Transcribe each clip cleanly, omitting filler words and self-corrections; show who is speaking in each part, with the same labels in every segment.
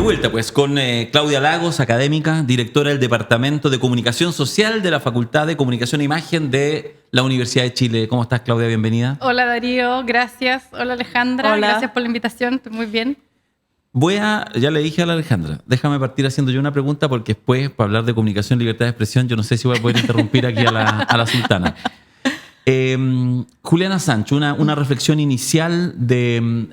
Speaker 1: vuelta pues con Claudia Lagos, académica, directora del Departamento de Comunicación Social de la Facultad de Comunicación e Imagen de la Universidad de Chile. ¿Cómo estás, Claudia? Bienvenida.
Speaker 2: Hola, Darío. Gracias. Hola, Alejandra.
Speaker 3: Hola.
Speaker 2: Gracias por la invitación. Estoy muy bien.
Speaker 1: Ya le dije a la Alejandra, déjame partir haciendo yo una pregunta porque después, para hablar de comunicación, libertad de expresión, yo no sé si voy a poder interrumpir aquí a la sultana. Julian Assange, una reflexión inicial de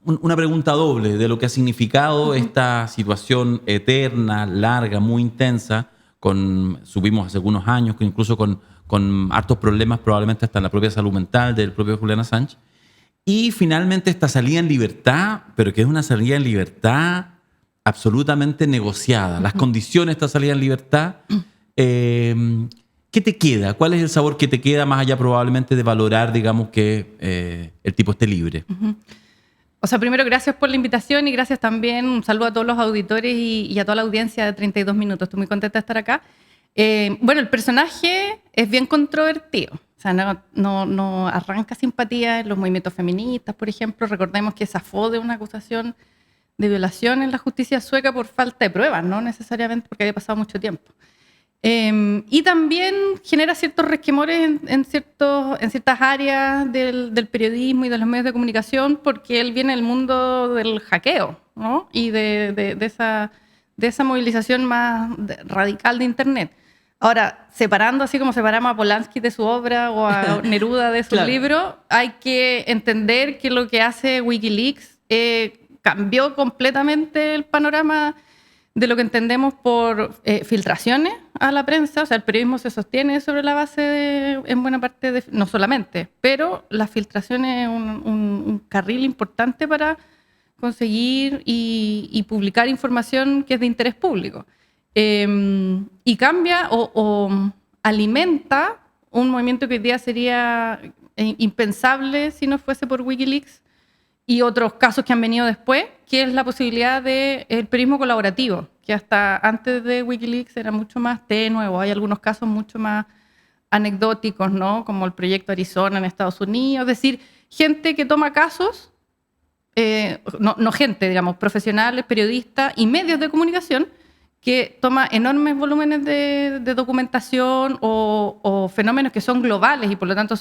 Speaker 1: una pregunta doble de lo que ha significado esta situación eterna, larga, muy intensa, supimos hace algunos años, incluso con hartos problemas, probablemente hasta en la propia salud mental del propio Julian Assange. Y finalmente esta salida en libertad, pero que es una salida en libertad absolutamente negociada. Las condiciones de esta salida en libertad, ¿qué te queda? ¿Cuál es el sabor que te queda más allá probablemente de valorar, digamos, que el tipo esté libre?
Speaker 2: O sea, primero, gracias por la invitación y gracias también, un saludo a todos los auditores y a toda la audiencia de 32 minutos. Estoy muy contenta de estar acá. Bueno, el personaje es bien controvertido. O sea, no arranca simpatía en los movimientos feministas, por ejemplo. Recordemos que zafó de una acusación de violación en la justicia sueca por falta de pruebas, no necesariamente porque había pasado mucho tiempo. Y también genera ciertos resquemores en ciertas áreas del periodismo y de los medios de comunicación porque él viene del mundo del hackeo, ¿no? Y de esa movilización más radical de Internet. Ahora, separando así como separamos a Polanski de su obra o a Neruda de su
Speaker 3: Claro.
Speaker 2: libro, hay que entender que lo que hace Wikileaks cambió completamente el panorama de lo que entendemos por filtraciones a la prensa. O sea, el periodismo se sostiene sobre la base en buena parte no solamente, pero las filtraciones es un carril importante para conseguir y publicar información que es de interés público. Y cambia o alimenta un movimiento que hoy día sería impensable si no fuese por Wikileaks y otros casos que han venido después, que es la posibilidad del periodismo colaborativo, que hasta antes de Wikileaks era mucho más tenue, o hay algunos casos mucho más anecdóticos, ¿no? Como el proyecto Arizona en Estados Unidos. Es decir, gente que toma casos, no gente, digamos, profesionales, periodistas y medios de comunicación, que toma enormes volúmenes de documentación o fenómenos que son globales y por lo tanto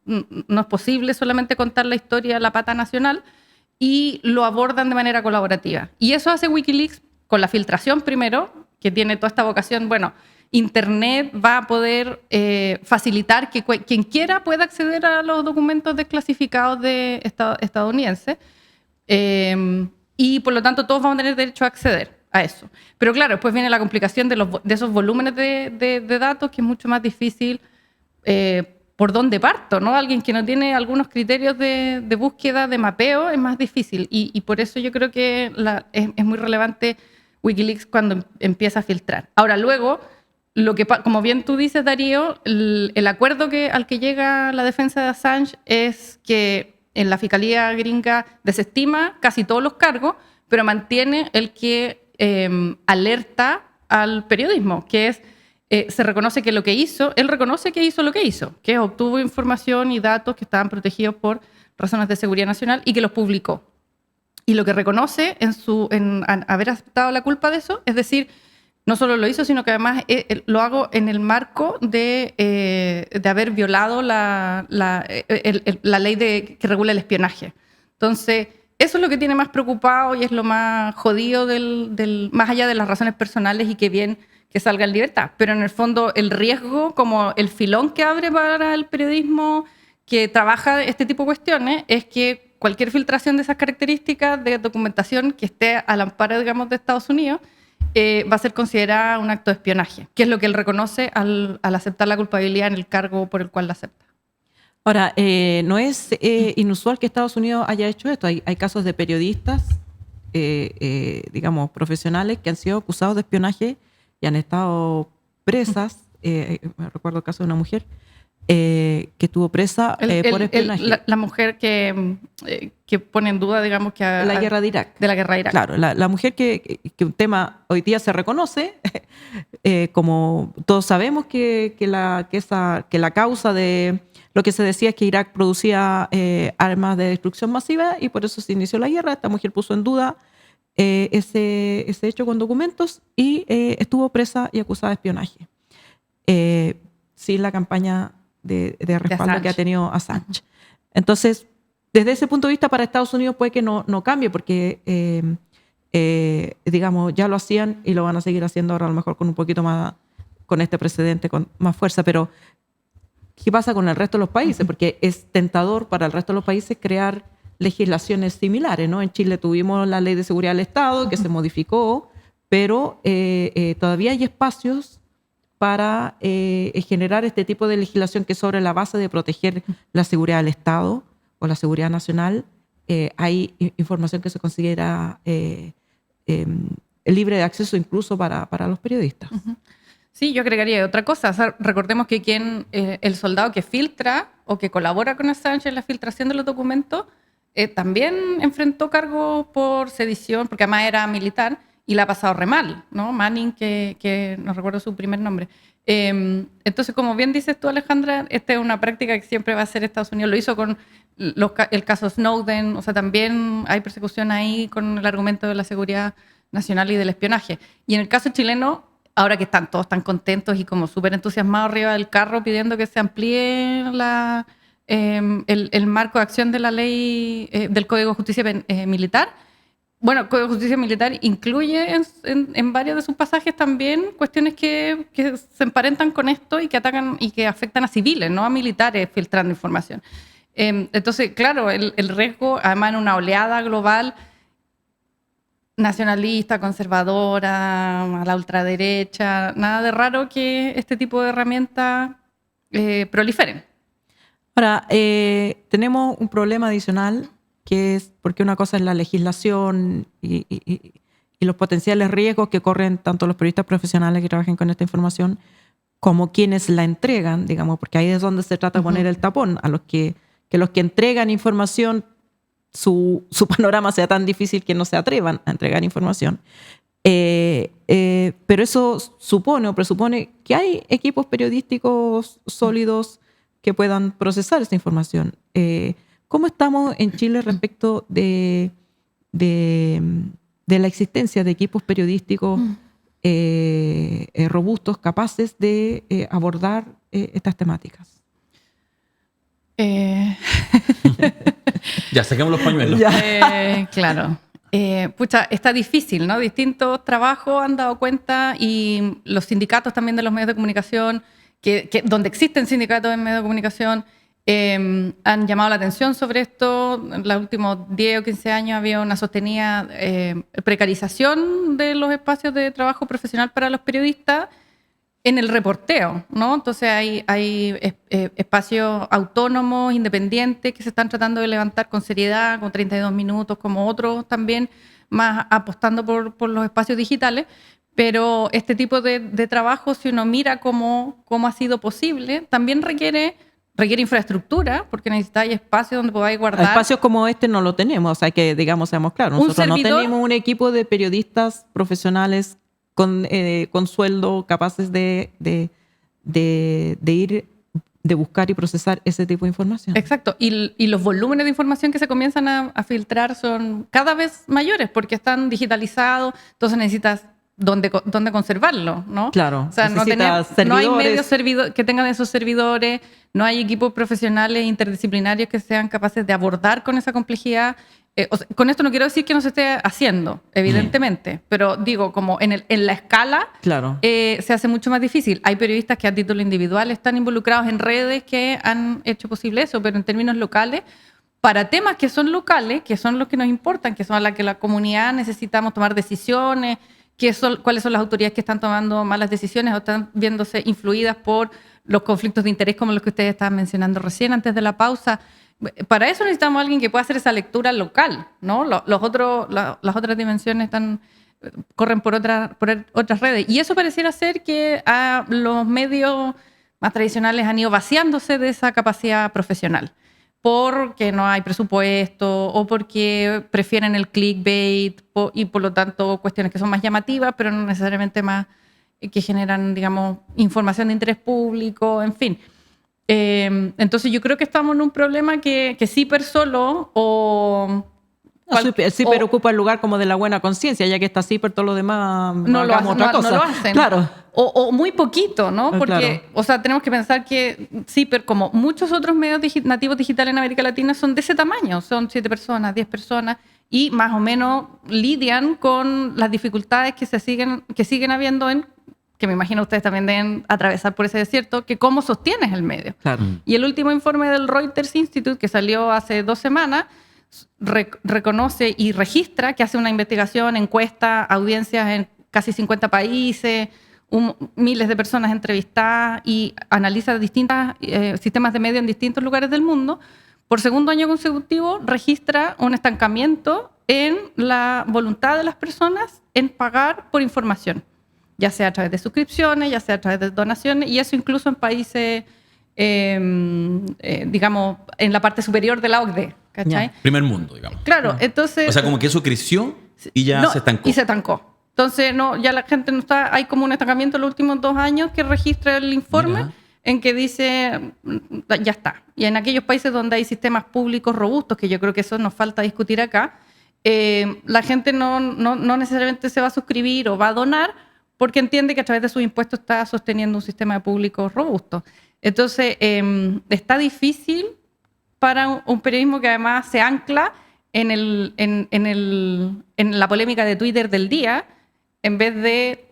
Speaker 2: no es posible solamente contar la historia de la pata nacional y lo abordan de manera colaborativa. Y eso hace Wikileaks con la filtración primero, que tiene toda esta vocación. Bueno, Internet va a poder facilitar que quien quiera pueda acceder a los documentos desclasificados de estadounidenses y por lo tanto todos vamos a tener derecho a acceder a eso. Pero claro, después viene la complicación de esos volúmenes de datos, que es mucho más difícil por dónde parto, ¿no? Alguien que no tiene algunos criterios de búsqueda, de mapeo, es más difícil. Y por eso yo creo que es muy relevante Wikileaks cuando empieza a filtrar. Ahora, luego, como bien tú dices, Darío, el acuerdo al que llega la defensa de Assange es que en la fiscalía gringa desestima casi todos los cargos, pero mantiene el que alerta al periodismo, que es, se reconoce que lo que hizo, él reconoce que hizo lo que hizo, que obtuvo información y datos que estaban protegidos por razones de seguridad nacional y que los publicó. Y lo que reconoce en haber aceptado la culpa de eso, es decir, no solo lo hizo, sino que además lo hago en el marco de haber violado la ley que regula el espionaje. Entonces, eso es lo que tiene más preocupado y es lo más jodido más allá de las razones personales y que bien que salga en libertad. Pero en el fondo el riesgo, como el filón que abre para el periodismo que trabaja este tipo de cuestiones, es que cualquier filtración de esas características de documentación que esté al amparo, digamos, de Estados Unidos, va a ser considerada un acto de espionaje, que es lo que él reconoce al aceptar la culpabilidad en el cargo por el cual la acepta.
Speaker 3: Ahora, no es inusual que Estados Unidos haya hecho esto. Hay casos de periodistas, digamos, profesionales que han sido acusados de espionaje y han estado presas. Me recuerdo el caso de una mujer que estuvo presa por espionaje.
Speaker 2: La mujer que pone en duda, digamos, que...
Speaker 3: La guerra de Irak.
Speaker 2: De la guerra de Irak.
Speaker 3: Claro, la mujer que un tema hoy día se reconoce, como todos sabemos que la causa de lo que se decía es que Irak producía armas de destrucción masiva y por eso se inició la guerra. Esta mujer puso en duda ese hecho con documentos y estuvo presa y acusada de espionaje. Sin la campaña de respaldo que ha tenido Assange. Entonces, desde ese punto de vista, para Estados Unidos puede que no cambie, porque, digamos, ya lo hacían y lo van a seguir haciendo ahora a lo mejor con un poquito más, con este precedente, con más fuerza. Pero, ¿qué pasa con el resto de los países? Porque es tentador para el resto de los países crear legislaciones similares, ¿no? En Chile tuvimos la Ley de Seguridad del Estado, que se modificó, pero todavía hay espacios para generar este tipo de legislación que sobre la base de proteger la seguridad del Estado o la seguridad nacional, hay información que se considera libre de acceso incluso para los periodistas.
Speaker 2: Sí, yo agregaría otra cosa. O sea, recordemos que el soldado que filtra o que colabora con Assange en la filtración de los documentos también enfrentó cargos por sedición, porque además era militar, y la ha pasado re mal, ¿no? Manning, que no recuerdo su primer nombre. Entonces, como bien dices tú, Alejandra, esta es una práctica que siempre va a hacer Estados Unidos. Lo hizo con el caso Snowden, o sea, también hay persecución ahí con el argumento de la seguridad nacional y del espionaje. Y en el caso chileno, ahora que están todos tan contentos y como súper entusiasmados arriba del carro pidiendo que se amplíe el marco de acción de la ley del Código de Justicia Militar. Bueno, el Código de Justicia Militar incluye en varios de sus pasajes también cuestiones que se emparentan con esto y que atacan y que afectan a civiles, no a militares filtrando información. Entonces, claro, el riesgo, además en una oleada global nacionalista, conservadora, a la ultraderecha, nada de raro que este tipo de herramientas proliferen.
Speaker 3: Ahora, tenemos un problema adicional, que es porque una cosa es la legislación y los potenciales riesgos que corren tanto los periodistas profesionales que trabajen con esta información como quienes la entregan, digamos, porque ahí es donde se trata de poner el tapón, a los que los que entregan información, su panorama sea tan difícil que no se atrevan a entregar información. Pero eso supone o presupone que hay equipos periodísticos sólidos que puedan procesar esta información. ¿Cómo estamos en Chile respecto de la existencia de equipos periodísticos robustos, capaces de abordar estas temáticas?
Speaker 1: Ya, saquemos los pañuelos.
Speaker 2: Claro. Pucha, está difícil, ¿no? Distintos trabajos han dado cuenta y los sindicatos también de los medios de comunicación, donde existen sindicatos en medios de comunicación, han llamado la atención sobre esto. En los últimos 10 o 15 años había una sostenida precarización de los espacios de trabajo profesional para los periodistas en el reporteo, ¿no? Entonces hay espacios autónomos, independientes, que se están tratando de levantar con seriedad, con 32 minutos, como otros también, más apostando por los espacios digitales. Pero este tipo de trabajo, si uno mira cómo ha sido posible, también requiere infraestructura, porque necesitáis espacios donde podáis guardar.
Speaker 3: Espacios como este no lo tenemos, o sea que, digamos, seamos claros, nosotros no tenemos un equipo de periodistas profesionales con sueldo capaces de ir, de buscar y procesar ese tipo de información.
Speaker 2: Exacto, y los volúmenes de información que se comienzan a filtrar son cada vez mayores porque están digitalizados, entonces necesitas dónde conservarlo, ¿no?
Speaker 3: Claro,
Speaker 2: o sea, no hay medios que tengan esos servidores, no hay equipos profesionales interdisciplinarios que sean capaces de abordar con esa complejidad. Con esto no quiero decir que no se esté haciendo, evidentemente, pero digo, como en la escala,
Speaker 3: claro,
Speaker 2: se hace mucho más difícil. Hay periodistas que a título individual están involucrados en redes que han hecho posible eso, pero en términos locales, para temas que son locales, que son los que nos importan, que son a la que la comunidad necesitamos tomar decisiones, cuáles son las autoridades que están tomando malas decisiones o están viéndose influidas por los conflictos de interés como los que ustedes estaban mencionando recién antes de la pausa. Para eso necesitamos a alguien que pueda hacer esa lectura local, ¿no? Las otras dimensiones corren por otras redes. Y eso pareciera ser que los medios más tradicionales han ido vaciándose de esa capacidad profesional, porque no hay presupuesto o porque prefieren el clickbait y por lo tanto cuestiones que son más llamativas, pero no necesariamente más que generan, digamos, información de interés público, en fin. Entonces yo creo que estamos en un problema que sí per solo o
Speaker 3: El CIPER ocupa el lugar como de la buena conciencia, ya que está CIPER, todos los demás
Speaker 2: no lo hacen,
Speaker 3: otra cosa.
Speaker 2: No lo hacen.
Speaker 3: Claro.
Speaker 2: O muy poquito, ¿no? Porque,
Speaker 3: claro.
Speaker 2: o sea, tenemos que pensar que CIPER, como muchos otros medios nativos digitales en América Latina, son de ese tamaño. Son 7 personas, 10 personas, y más o menos lidian con las dificultades que siguen habiendo que me imagino ustedes también deben atravesar por ese desierto, que cómo sostienes el medio.
Speaker 3: Claro.
Speaker 2: Y el último informe del Reuters Institute, que salió hace 2 semanas, reconoce y registra que hace una investigación, encuesta, audiencias en casi 50 países, miles de personas entrevistadas y analiza distintos sistemas de medios en distintos lugares del mundo. Por segundo año consecutivo registra un estancamiento en la voluntad de las personas en pagar por información, ya sea a través de suscripciones, ya sea a través de donaciones, y eso incluso en países, digamos, en la parte superior de la OCDE, ¿cachai?
Speaker 1: Yeah. Primer mundo, digamos.
Speaker 2: Claro, entonces...
Speaker 1: O sea, como que eso creció y ya se estancó.
Speaker 2: Y se estancó. Entonces, ya la gente no está... Hay como un estancamiento en los últimos 2 años que registra el informe. Mira. En que dice, ya está. Y en aquellos países donde hay sistemas públicos robustos, que yo creo que eso nos falta discutir acá, la gente no necesariamente se va a suscribir o va a donar porque entiende que a través de sus impuestos está sosteniendo un sistema de públicos robusto. Entonces, está difícil para un periodismo que además se ancla en la polémica de Twitter del día, en vez de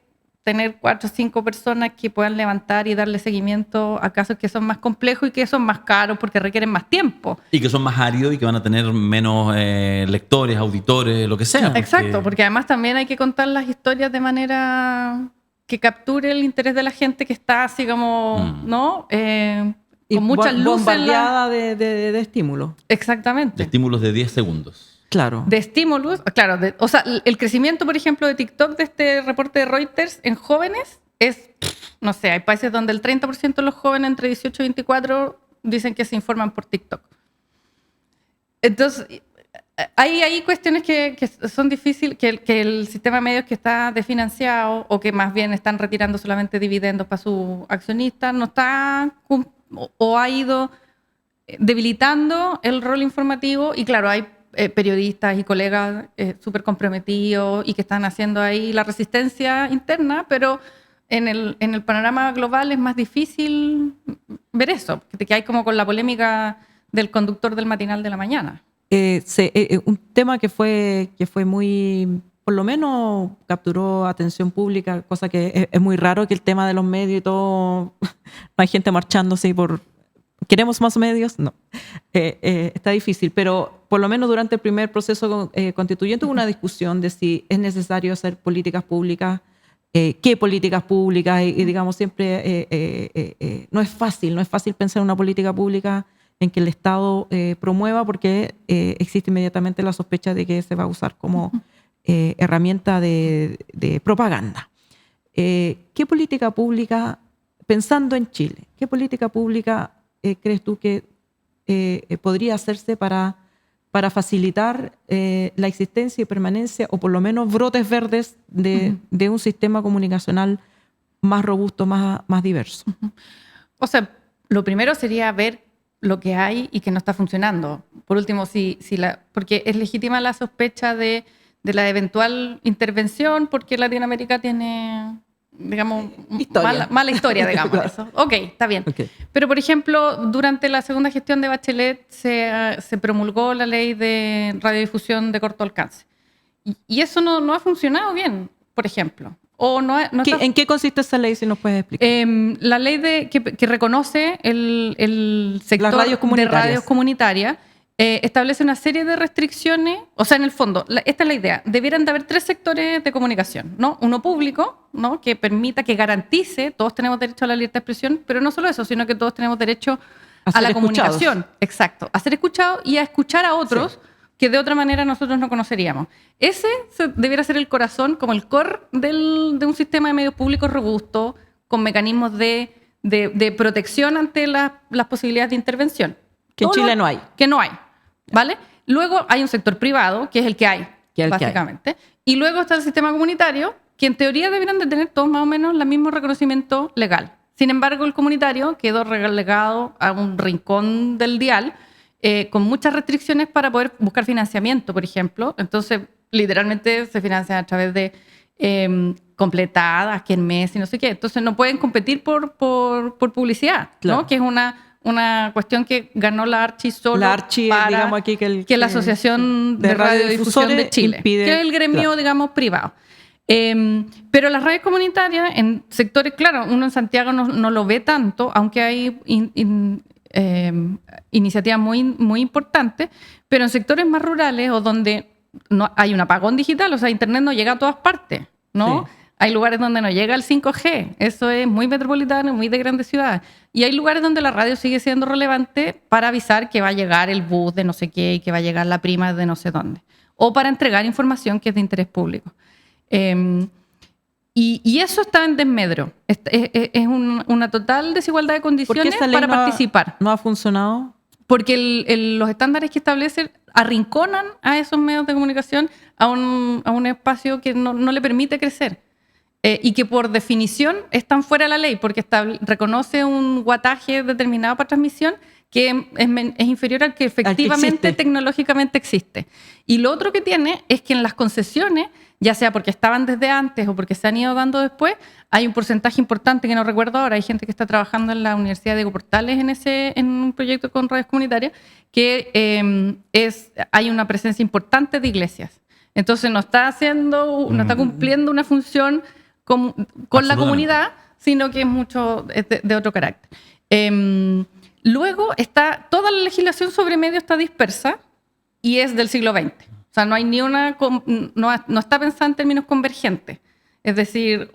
Speaker 2: tener 4 o 5 personas que puedan levantar y darle seguimiento a casos que son más complejos y que son más caros porque requieren más tiempo.
Speaker 1: Y que son más áridos y que van a tener menos lectores, auditores, lo que sea.
Speaker 2: Exacto, porque además también hay que contar las historias de manera que capture el interés de la gente que está así como, ¿no? Con muchas luces.
Speaker 3: Bombardeada de estímulos.
Speaker 2: Exactamente.
Speaker 1: De estímulos de 10 segundos.
Speaker 3: Claro.
Speaker 2: De estímulos, claro. O sea, el crecimiento, por ejemplo, de TikTok, de este reporte de Reuters, en jóvenes es, no sé, hay países donde el 30% de los jóvenes entre 18 y 24 dicen que se informan por TikTok. Entonces, hay cuestiones que son difíciles, que el sistema de medios que está desfinanciado o que más bien están retirando solamente dividendos para sus accionistas, no está o ha ido debilitando el rol informativo. Y claro, hay periodistas y colegas súper comprometidos y que están haciendo ahí la resistencia interna, pero en el panorama global es más difícil ver eso, que hay como con la polémica del conductor del matinal de la mañana.
Speaker 3: Un tema que fue muy, por lo menos capturó atención pública, cosa que es muy raro, que el tema de los medios y todo, no hay gente marchándose por... ¿Queremos más medios? No. Está difícil, pero por lo menos durante el primer proceso constituyente hubo una discusión de si es necesario hacer políticas públicas, qué políticas públicas, y digamos siempre no es fácil pensar en una política pública en que el Estado promueva, porque existe inmediatamente la sospecha de que se va a usar como herramienta de propaganda. ¿Qué política pública, pensando en Chile, qué política pública crees tú que podría hacerse para facilitar la existencia y permanencia, o por lo menos brotes verdes de un sistema comunicacional más robusto, más diverso?
Speaker 2: O sea, lo primero sería ver lo que hay y que no está funcionando. Por último, porque es legítima la sospecha de la eventual intervención, porque Latinoamérica tiene, digamos, mala historia, digamos. Claro. Eso. Ok, está bien. Okay. Pero, por ejemplo, durante la segunda gestión de Bachelet se promulgó la ley de radiodifusión de corto alcance. Y eso no ha funcionado bien, por ejemplo.
Speaker 3: ¿En qué consiste esa ley, si nos puedes explicar?
Speaker 2: La ley que reconoce el sector de radios comunitarias establece una serie de restricciones. O sea, en el fondo, esta es la idea. Debieran de haber 3 sectores de comunicación, ¿no? Uno público, ¿no? Que permita, que garantice, todos tenemos derecho a la libertad de expresión, pero no solo eso, sino que todos tenemos derecho a la comunicación. Exacto. A ser escuchados y a escuchar a otros. Sí. Que de otra manera nosotros no conoceríamos. Ese debiera ser el corazón, como el core de un sistema de medios públicos robusto, con mecanismos de protección ante las posibilidades de intervención.
Speaker 3: Que en Chile no hay.
Speaker 2: Que no hay, ¿vale? Luego hay un sector privado, que es el que hay, básicamente. Y luego está el sistema comunitario, que en teoría deberían de tener todos más o menos el mismo reconocimiento legal. Sin embargo, el comunitario quedó relegado a un rincón del dial, con muchas restricciones para poder buscar financiamiento, por ejemplo. Entonces, literalmente se financian a través de completadas, que en mes y no sé qué. Entonces, no pueden competir por publicidad,
Speaker 3: Claro.
Speaker 2: ¿no? Que es una cuestión que ganó la Archi solo
Speaker 3: La Archi,
Speaker 2: para
Speaker 3: digamos aquí
Speaker 2: que la Asociación de Radiodifusión de Chile,
Speaker 3: impide,
Speaker 2: que es el gremio,
Speaker 3: claro,
Speaker 2: digamos, privado. Pero las radios comunitarias en sectores, claro, uno en Santiago no lo ve tanto, aunque hay iniciativas muy importantes, pero en sectores más rurales o donde no hay un apagón digital, o sea, Internet no llega a todas partes, ¿no?
Speaker 3: Sí.
Speaker 2: Hay lugares donde no llega el 5G, eso es muy metropolitano, muy de grandes ciudades. Y hay lugares donde la radio sigue siendo relevante para avisar que va a llegar el bus de no sé qué y que va a llegar la prima de no sé dónde. O para entregar información que es de interés público. Y eso está en desmedro. Es una total desigualdad de
Speaker 3: ¿Por qué
Speaker 2: condiciones
Speaker 3: esa ley
Speaker 2: para participar.
Speaker 3: no ha funcionado?
Speaker 2: Porque los estándares que establecen arrinconan a esos medios de comunicación a un espacio que no le permite crecer. Y que por definición están fuera de la ley, porque reconoce un guataje determinado para transmisión que es inferior al que efectivamente tecnológicamente existe. Y lo otro que tiene es que en las concesiones, ya sea porque estaban desde antes o porque se han ido dando después, hay un porcentaje importante que no recuerdo ahora, hay gente que está trabajando en la Universidad de Diego Portales en un proyecto con radios comunitarias, que hay una presencia importante de iglesias. Entonces no está cumpliendo una función con la comunidad, sino que es de otro carácter. Luego toda la legislación sobre medios está dispersa y es del siglo XX. O sea, no hay no está pensada en términos convergentes. Es decir,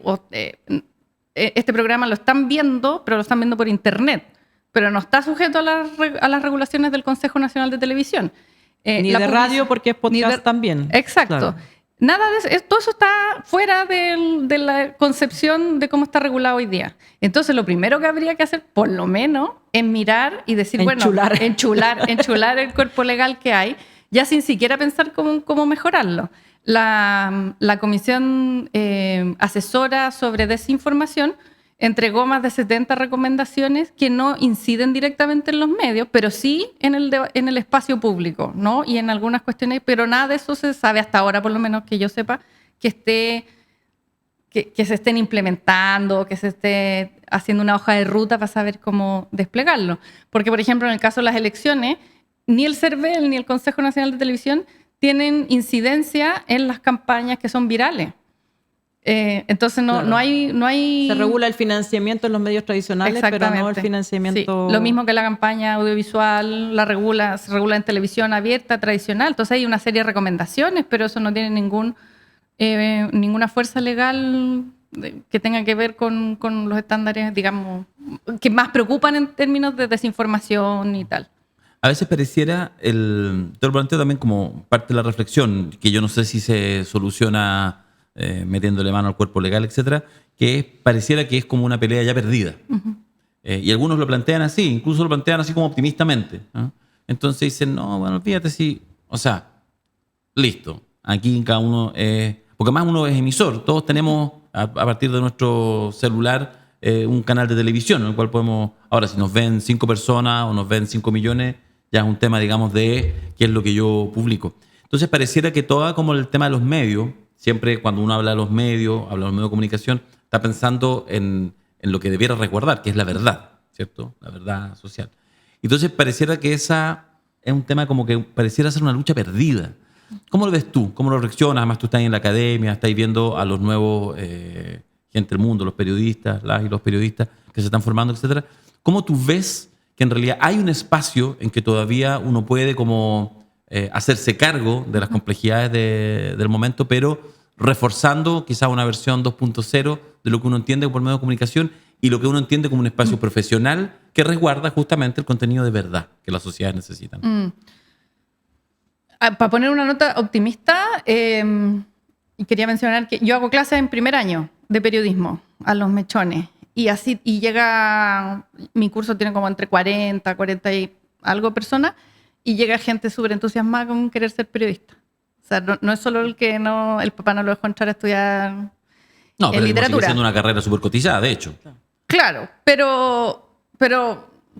Speaker 2: este programa lo están viendo, pero lo están viendo por internet, pero no está sujeto a las regulaciones del Consejo Nacional de Televisión.
Speaker 3: Ni de radio, porque es podcast también.
Speaker 2: Exacto.
Speaker 3: Claro.
Speaker 2: Nada de eso, todo eso está fuera de la concepción de cómo está regulado hoy día. Entonces, lo primero que habría que hacer, por lo menos, es mirar y decir, enchular el cuerpo legal que hay, ya sin siquiera pensar cómo mejorarlo. La Comisión Asesora sobre Desinformación entregó más de 70 recomendaciones que no inciden directamente en los medios, pero sí en el espacio público, ¿no? Y en algunas cuestiones, pero nada de eso se sabe hasta ahora, por lo menos que yo sepa, que se estén implementando, que se esté haciendo una hoja de ruta para saber cómo desplegarlo. Porque, por ejemplo, en el caso de las elecciones, ni el CERVEL ni el Consejo Nacional de Televisión tienen incidencia en las campañas que son virales. Entonces
Speaker 3: Claro.
Speaker 2: no hay...
Speaker 3: Se regula el financiamiento en los medios tradicionales, pero no el financiamiento...
Speaker 2: Sí, lo mismo que la campaña audiovisual, se regula en televisión abierta, tradicional. Entonces hay una serie de recomendaciones, pero eso no tiene ninguna fuerza legal que tenga que ver con los estándares, digamos, que más preocupan en términos de desinformación y tal.
Speaker 1: A veces pareciera, te lo planteo también como parte de la reflexión, que yo no sé si se soluciona metiéndole mano al cuerpo legal, etcétera, pareciera que es como una pelea ya perdida.
Speaker 2: Uh-huh.
Speaker 1: Y algunos lo plantean así, incluso lo plantean así como optimistamente, ¿no? Entonces dicen, no, bueno, fíjate si, o sea, listo, aquí cada uno porque más uno es emisor, todos tenemos a partir de nuestro celular un canal de televisión en el cual podemos, ahora si nos ven 5 personas o nos ven 5 millones, ya es un tema, digamos, de qué es lo que yo publico. Entonces pareciera que todo como el tema de los medios, siempre cuando uno habla de los medios de comunicación, está pensando en lo que debiera resguardar, que es la verdad, ¿cierto? La verdad social. Entonces pareciera que esa es un tema como que pareciera ser una lucha perdida. ¿Cómo lo ves tú? ¿Cómo lo reaccionas? Además tú estás en la academia, estás viendo a los nuevos gente del mundo, los periodistas, las y los periodistas que se están formando, etcétera. ¿Cómo tú ves que en realidad hay un espacio en que todavía uno puede como hacerse cargo de las complejidades del momento, pero reforzando quizás una versión 2.0 de lo que uno entiende por medio de comunicación y lo que uno entiende como un espacio profesional que resguarda justamente el contenido de verdad que las sociedades necesitan?
Speaker 2: Para poner una nota optimista, quería mencionar que yo hago clases en primer año de periodismo a los mechones y mi curso tiene como entre 40 y algo personas y llega gente súper entusiasmada con querer ser periodista. O sea, no es solo el papá no lo dejó entrar a estudiar
Speaker 1: pero
Speaker 2: literatura.
Speaker 1: sigue siendo una carrera súper cotizada, de hecho.
Speaker 2: Claro, pero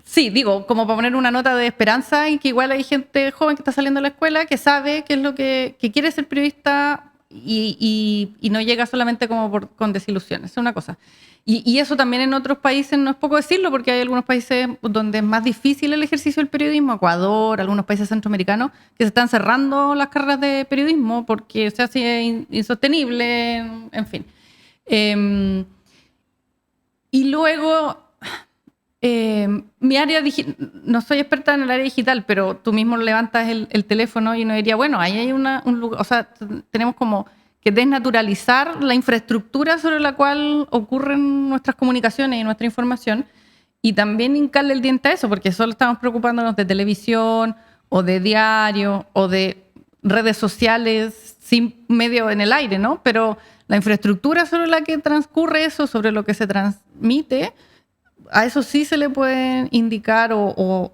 Speaker 2: Sí, digo, como para poner una nota de esperanza en que igual hay gente joven que está saliendo de la escuela que sabe qué es lo que quiere ser periodista y no llega solamente como con desilusiones. Es una cosa. Y eso también en otros países no es poco decirlo, porque hay algunos países donde es más difícil el ejercicio del periodismo, Ecuador, algunos países centroamericanos, que se están cerrando las carreras de periodismo porque se hace insostenible, en fin. Y luego, mi área no soy experta en el área digital, pero tú mismo levantas el teléfono y uno diría, bueno, ahí hay un lugar, o sea, tenemos como que desnaturalizar la infraestructura sobre la cual ocurren nuestras comunicaciones y nuestra información, y también hincarle el diente a eso, porque solo estamos preocupándonos de televisión o de diario o de redes sociales sin medio en el aire, ¿no? Pero la infraestructura sobre la que transcurre eso, sobre lo que se transmite, a eso sí se le puede indicar o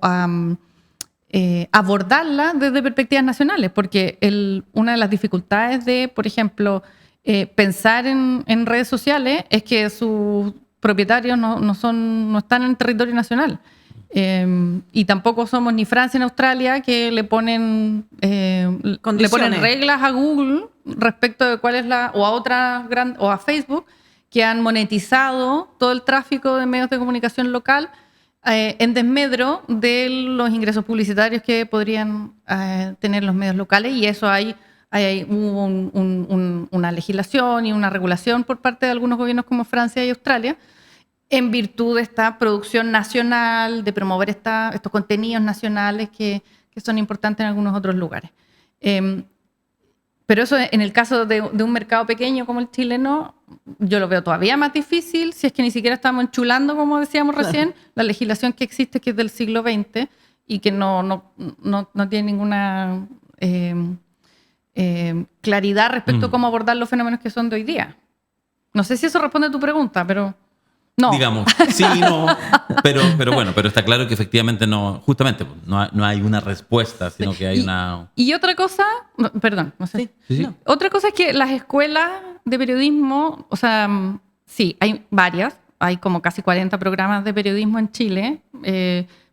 Speaker 2: abordarla desde perspectivas nacionales, porque una de las dificultades de, por ejemplo, pensar en redes sociales es que sus propietarios no están en territorio nacional. Y tampoco somos ni Francia ni Australia, que le ponen reglas a Google respecto de cuál es o a Facebook, que han monetizado todo el tráfico de medios de comunicación local en desmedro de los ingresos publicitarios que podrían tener los medios locales, y eso hay una legislación y una regulación por parte de algunos gobiernos como Francia y Australia en virtud de esta producción nacional, de promover estos contenidos nacionales que son importantes en algunos otros lugares. Pero eso en el caso de un mercado pequeño como el chileno, yo lo veo todavía más difícil, si es que ni siquiera estamos enchulando, como decíamos recién, la legislación que existe, que es del siglo XX y que no tiene ninguna claridad respecto a cómo abordar los fenómenos que son de hoy día. No sé si eso responde a tu pregunta, pero no.
Speaker 1: Digamos, sí, no, pero bueno, pero está claro que efectivamente no, justamente no hay una respuesta, sino que hay una...
Speaker 2: Y otra cosa, perdón, no sé.
Speaker 1: Sí.
Speaker 2: No. Otra cosa es que las escuelas de periodismo, o sea, sí, hay varias, hay como casi 40 programas de periodismo en Chile,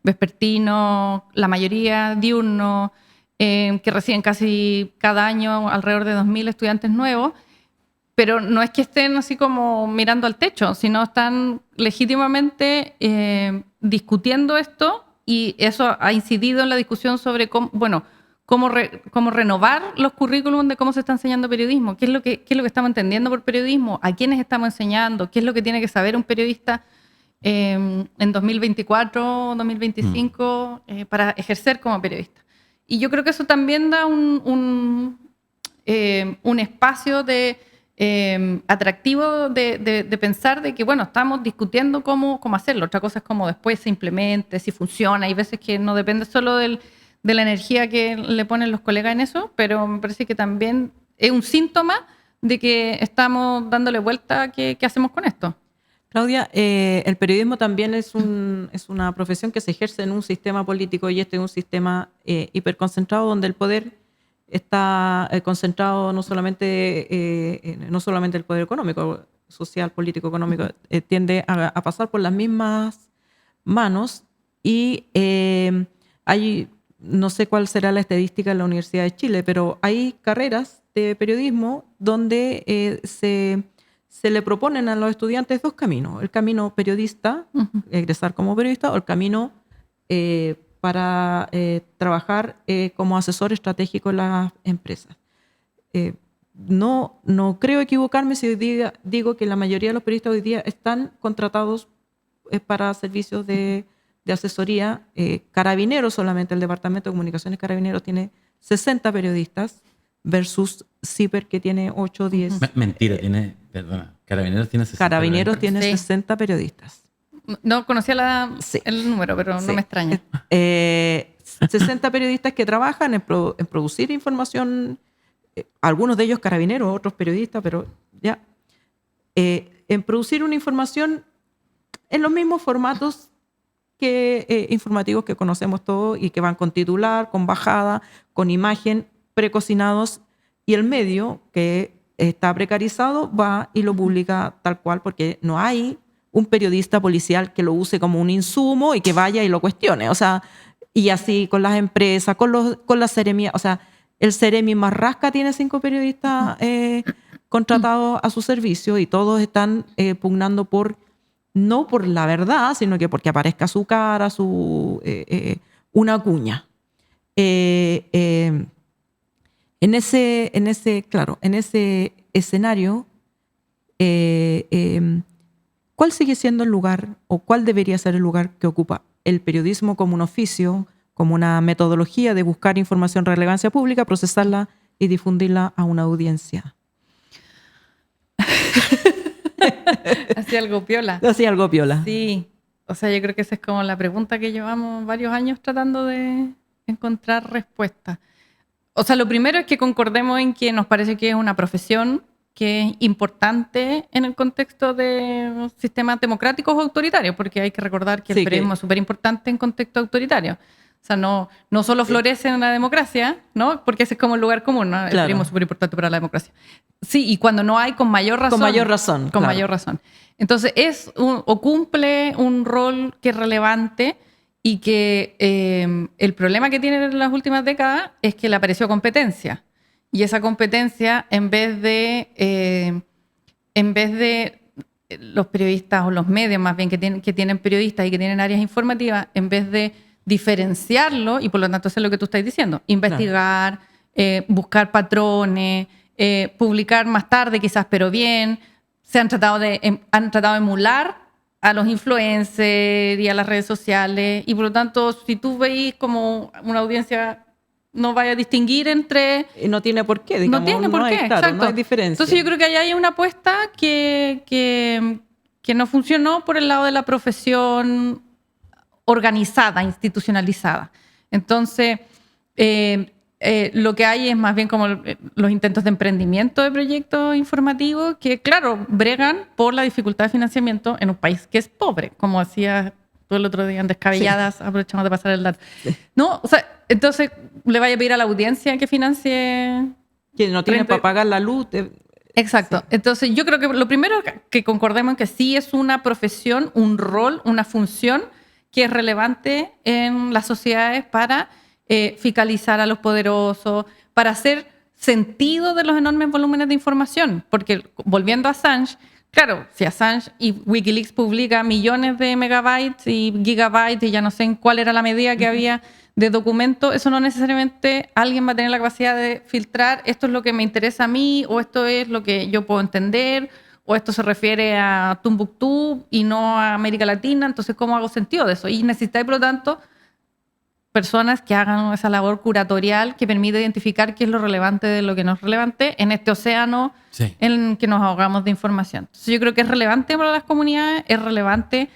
Speaker 2: vespertino, la mayoría diurno, que reciben casi cada año alrededor de 2.000 estudiantes nuevos. Pero no es que estén así como mirando al techo, sino están legítimamente discutiendo esto, y eso ha incidido en la discusión sobre cómo renovar los currículums de cómo se está enseñando periodismo, qué es lo que estamos entendiendo por periodismo, a quiénes estamos enseñando, qué es lo que tiene que saber un periodista en 2024 o 2025 para ejercer como periodista. Y yo creo que eso también da un espacio atractivo de pensar de que, bueno, estamos discutiendo cómo hacerlo. Otra cosa es cómo después se implemente, si funciona. Hay veces que no depende solo de la energía que le ponen los colegas en eso, pero me parece que también es un síntoma de que estamos dándole vuelta a qué hacemos con esto.
Speaker 3: Claudia, el periodismo también es una profesión que se ejerce en un sistema político, y este es un sistema hiperconcentrado donde el poder está concentrado no solamente el poder económico, social, político, económico, tiende a pasar por las mismas manos, y no sé cuál será la estadística en la Universidad de Chile, pero hay carreras de periodismo donde se le proponen a los estudiantes dos caminos: el camino periodista, egresar como periodista, o el camino para trabajar como asesor estratégico en las empresas. No creo equivocarme si hoy día digo que la mayoría de los periodistas hoy día están contratados para servicios de asesoría. Carabineros, solamente el Departamento de Comunicaciones Carabineros tiene 60 periodistas versus CIPER, que tiene 8 o 10.
Speaker 1: Mentira, Carabineros tiene 60.
Speaker 3: Carabineros tiene 60 periodistas.
Speaker 2: No conocía el número, pero no me extraña.
Speaker 3: 60 periodistas que trabajan en producir información, algunos de ellos carabineros, otros periodistas, pero ya. En producir una información en los mismos formatos informativos que conocemos todos, y que van con titular, con bajada, con imagen, precocinados, y el medio, que está precarizado, va y lo publica tal cual, porque no hay un periodista policial que lo use como un insumo y que vaya y lo cuestione. O sea, y así con las empresas, con la Seremía. O sea, el Seremi Marrasca tiene 5 periodistas contratados a su servicio y todos están pugnando no por la verdad, sino que porque aparezca su cara, una cuña. En ese escenario, ¿cuál sigue siendo el lugar o cuál debería ser el lugar que ocupa el periodismo como un oficio, como una metodología de buscar información de relevancia pública, procesarla y difundirla a una audiencia?
Speaker 2: Hacía algo piola.
Speaker 3: Hacía algo piola.
Speaker 2: Sí. O sea, yo creo que esa es como la pregunta que llevamos varios años tratando de encontrar respuesta. O sea, lo primero es que concordemos en que nos parece que es una profesión que es importante en el contexto de sistemas democráticos o autoritarios, porque hay que recordar que el periodismo es súper importante en contexto autoritario. O sea, no solo florece en la democracia, ¿no? Porque ese es como el lugar común, ¿no? El periodismo es súper importante para la democracia. Sí, y cuando no hay, con mayor razón.
Speaker 3: Con mayor razón.
Speaker 2: Con mayor razón. Entonces, o cumple un rol que es relevante y que el problema que tiene en las últimas décadas es que le apareció competencia. Y esa competencia, en vez de los periodistas o los medios más bien que tienen periodistas y que tienen áreas informativas, en vez de diferenciarlo, y por lo tanto eso es lo que tú estás diciendo, investigar, buscar patrones, publicar más tarde quizás, pero bien, han tratado de emular a los influencers y a las redes sociales, y por lo tanto si tú veis como una audiencia no vaya a distinguir entre...
Speaker 3: No tiene por qué, digamos.
Speaker 2: No tiene por qué,
Speaker 3: exacto. No hay diferencia.
Speaker 2: Entonces yo creo que ahí hay una apuesta que no funcionó por el lado de la profesión organizada, institucionalizada. Entonces, lo que hay es más bien como los intentos de emprendimiento de proyectos informativos que, claro, bregan por la dificultad de financiamiento en un país que es pobre, como hacía tú el otro día en Descabelladas, sí. Aprovechamos de pasar el dato. Sí. No, o sea, entonces le vaya a pedir a la audiencia que financie...
Speaker 3: Que no tiene para pagar la luz.
Speaker 2: Exacto. Sí. Entonces yo creo que lo primero que concordemos en que sí es una profesión, un rol, una función que es relevante en las sociedades para fiscalizar a los poderosos, para hacer sentido de los enormes volúmenes de información. Porque volviendo a Assange, claro, si Assange y Wikileaks publica millones de megabytes y gigabytes y ya no sé en cuál era la medida que había de documentos, eso no necesariamente alguien va a tener la capacidad de filtrar esto es lo que me interesa a mí o esto es lo que yo puedo entender o esto se refiere a Tumbuctú y no a América Latina, entonces ¿cómo hago sentido de eso? Y necesitáis, por lo tanto, personas que hagan esa labor curatorial que permite identificar qué es lo relevante de lo que no es relevante en este océano sí. En que nos ahogamos de información. Entonces yo creo que es relevante para las comunidades, es relevante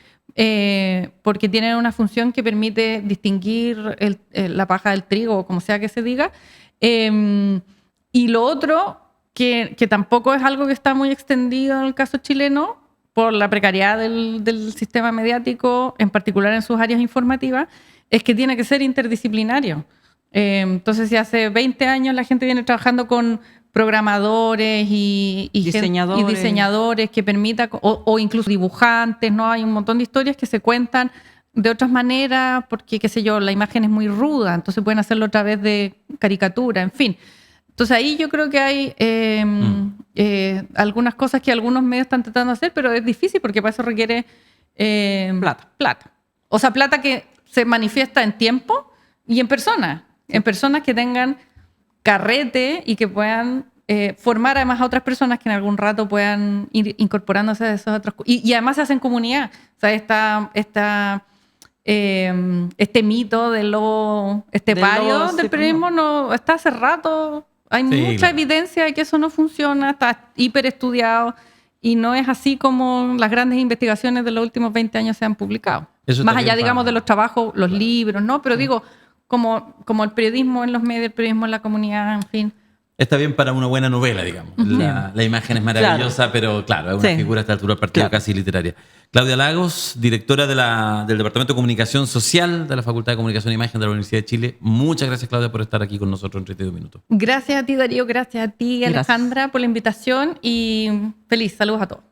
Speaker 2: porque tienen una función que permite distinguir la paja del trigo, o como sea que se diga. Y lo otro, que tampoco es algo que está muy extendido en el caso chileno, por la precariedad del sistema mediático, en particular en sus áreas informativas, es que tiene que ser interdisciplinario. Entonces, si hace 20 años la gente viene trabajando con programadores y diseñadores que permita, o incluso dibujantes, ¿no? Hay un montón de historias que se cuentan de otras maneras, porque, qué sé yo, la imagen es muy ruda, entonces pueden hacerlo a través de caricatura, en fin. Entonces ahí yo creo que hay algunas cosas que algunos medios están tratando de hacer, pero es difícil porque para eso requiere plata. O sea, plata que se manifiesta en tiempo y en personas que tengan carrete y que puedan formar además a otras personas que en algún rato puedan ir incorporándose a esos otros. Y además se hacen comunidad. O sea, este mito del lobo estepario del periodismo no está hace rato. Hay mucha evidencia de que eso no funciona, está hiper estudiado y no es así como las grandes investigaciones de los últimos 20 años se han publicado. Eso más allá, digamos, de los trabajos, los libros, ¿no? Pero digo, como el periodismo en los medios, el periodismo en la comunidad, en fin.
Speaker 1: Está bien para una buena novela, digamos. La imagen es maravillosa, pero claro, es una figura a esta altura del partido casi literaria. Claudia Lagos, directora del Departamento de Comunicación Social de la Facultad de Comunicación e Imagen de la Universidad de Chile. Muchas gracias, Claudia, por estar aquí con nosotros en 32 minutos.
Speaker 2: Gracias a ti, Darío. Gracias a ti, Alejandra, por la invitación y feliz. Saludos a todos.